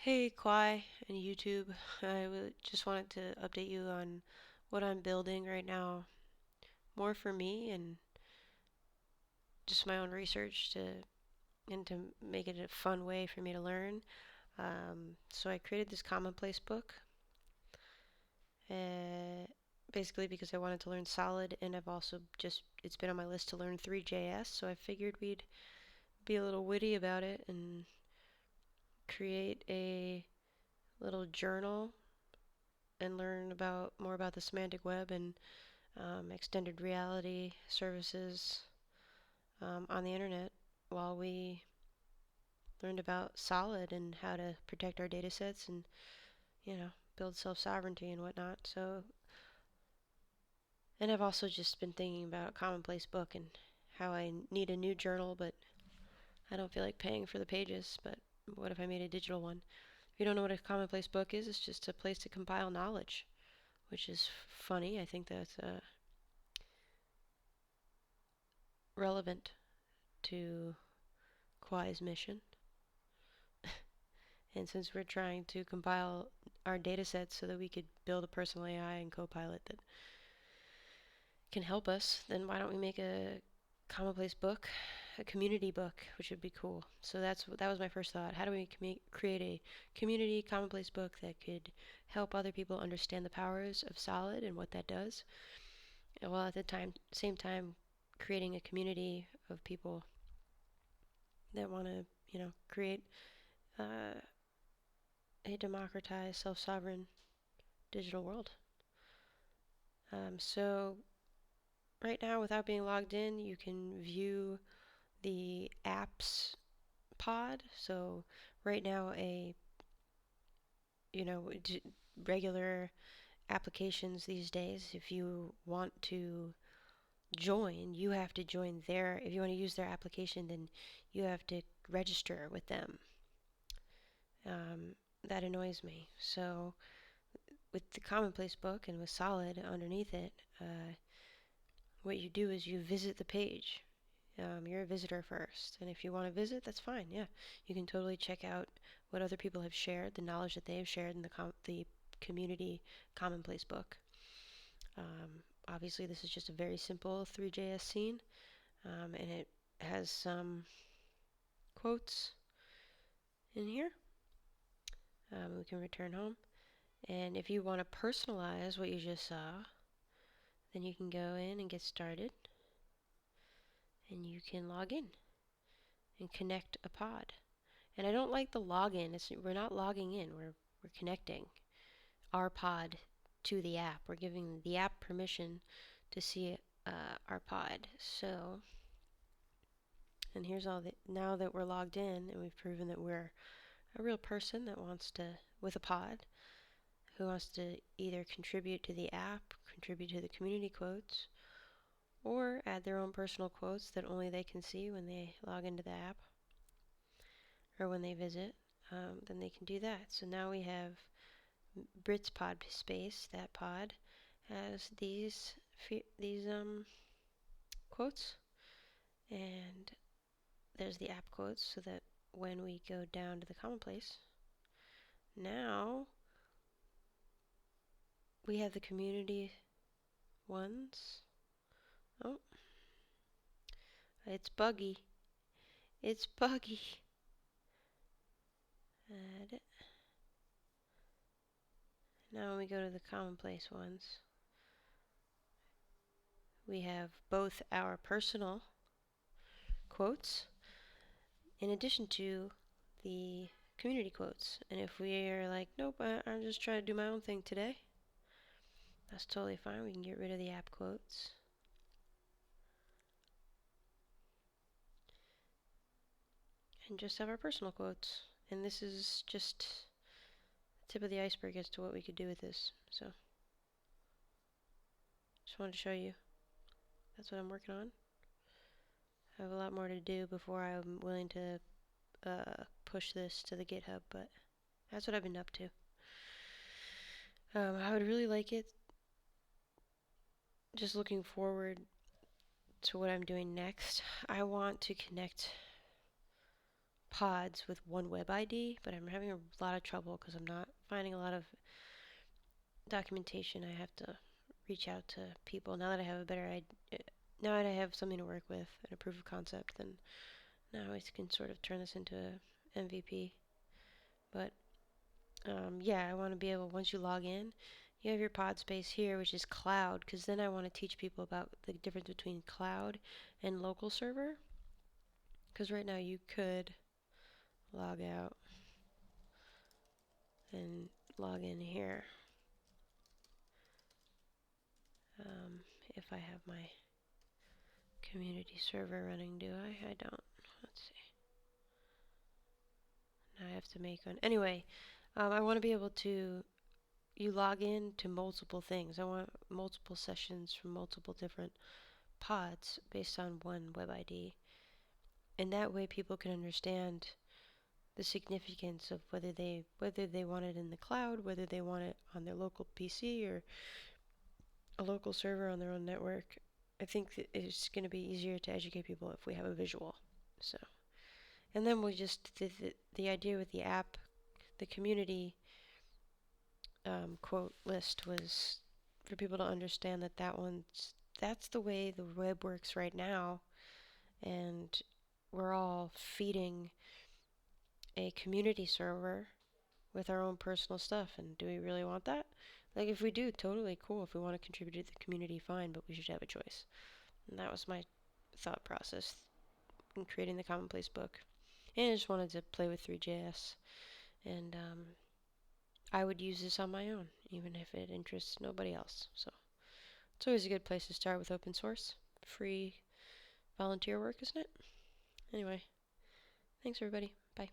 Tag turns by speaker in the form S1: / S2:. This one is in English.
S1: Hey Kwai and YouTube. Just wanted to update you on what I'm building right now, more for me and just my own research to make it a fun way for me to learn. So I created this Commonplace book, uh, basically because I wanted to learn Solid, and I've also just it's been on my list to learn Three.js. So I figured we'd be a little witty about it and create a little journal and learn about more about the semantic web and extended reality services on the internet while we learned about Solid and how to protect our data sets and, build self sovereignty and whatnot. So, and I've also just been thinking about Commonplace Book and how I need a new journal, but I don't feel like paying for the pages. But what if I made a digital one? If you don't know what a Commonplace Book is, it's just a place to compile knowledge, which is funny. I think that's relevant to Kwai's mission. And since we're trying to compile our data sets so that we could build a personal AI and Copilot that can help us, then why don't we make a commonplace book, a community book, which would be cool. So that was my first thought. How do we create a community commonplace book that could help other people understand the powers of Solid and what that does, and while at the same time, creating a community of people that want to, create uh, a democratized, self-sovereign digital world. So right now, without being logged in, you can view the apps pod. So right now, you know, regular applications these days, if you want to join, you have to join their, if you want to use their application, then you have to register with them. Um, that annoys me. So with the commonplace book and with Solid underneath it, what you do is you visit the page. You're a visitor first, and if you want to visit, that's fine. Yeah, you can totally check out what other people have shared, the knowledge that they have shared in the community commonplace book. Obviously, this is just a very simple Three.js scene, and it has some quotes in here. We can return home, and if you want to personalize what you just saw, then you can go in and get started, and you can log in and connect a pod. And I don't like the login. We're not logging in. We're connecting our pod to the app. We're giving the app permission to see our pod. So, and here's all the now that we're logged in and we've proven that we're a real person that wants to with a pod who wants to either contribute to the app, contribute to the community quotes, or add their own personal quotes that only they can see when they log into the app or when they visit. Then they can do that. So now we have Brit's pod space. That pod has these quotes, and there's the app quotes, so that when we go down to the commonplace, now we have the community ones. Oh, it's buggy. It's buggy. Add it. Now when we go to the commonplace ones, we have both our personal quotes in addition to the community quotes. And if we are like, nope, I'm just trying to do my own thing today, that's totally fine. We can get rid of the app quotes. And just have our personal quotes. And this is just the tip of the iceberg as to what we could do with this. So, just wanted to show you. That's what I'm working on. I have a lot more to do before I'm willing to push this to the GitHub, but that's what I've been up to. I would really like it. Just looking forward to what I'm doing next. I want to connect pods with one web ID, but I'm having a lot of trouble because I'm not finding a lot of documentation. I have to reach out to people now that I have a better idea. Now that I have something to work with and a proof of concept, then now I can sort of turn this into a MVP. But yeah, I want to be able, once you log in, you have your pod space here, which is cloud, because then I want to teach people about the difference between cloud and local server. Because right now you could log out and log in here. If I have my community server running, do I? I don't. Let's see. Now I have to make one. Anyway, I want to be able to, you log in to multiple things. I want multiple sessions from multiple different pods based on one web ID. And that way people can understand the significance of whether they want it in the cloud, whether they want it on their local PC or a local server on their own network. I think that it's going to be easier to educate people if we have a visual. So, and then we'll just the idea with the app, the community quote list was for people to understand that that's the way the web works right now, and we're all feeding a community server with our own personal stuff. And do we really want that? Like, if we do, totally cool. If we want to contribute to the community, fine, but we should have a choice. And that was my thought process in creating the Commonplace book. And I just wanted to play with Three.js. And I would use this on my own, even if it interests nobody else. So it's always a good place to start with open source. Free volunteer work, isn't it? Anyway, thanks everybody. Bye.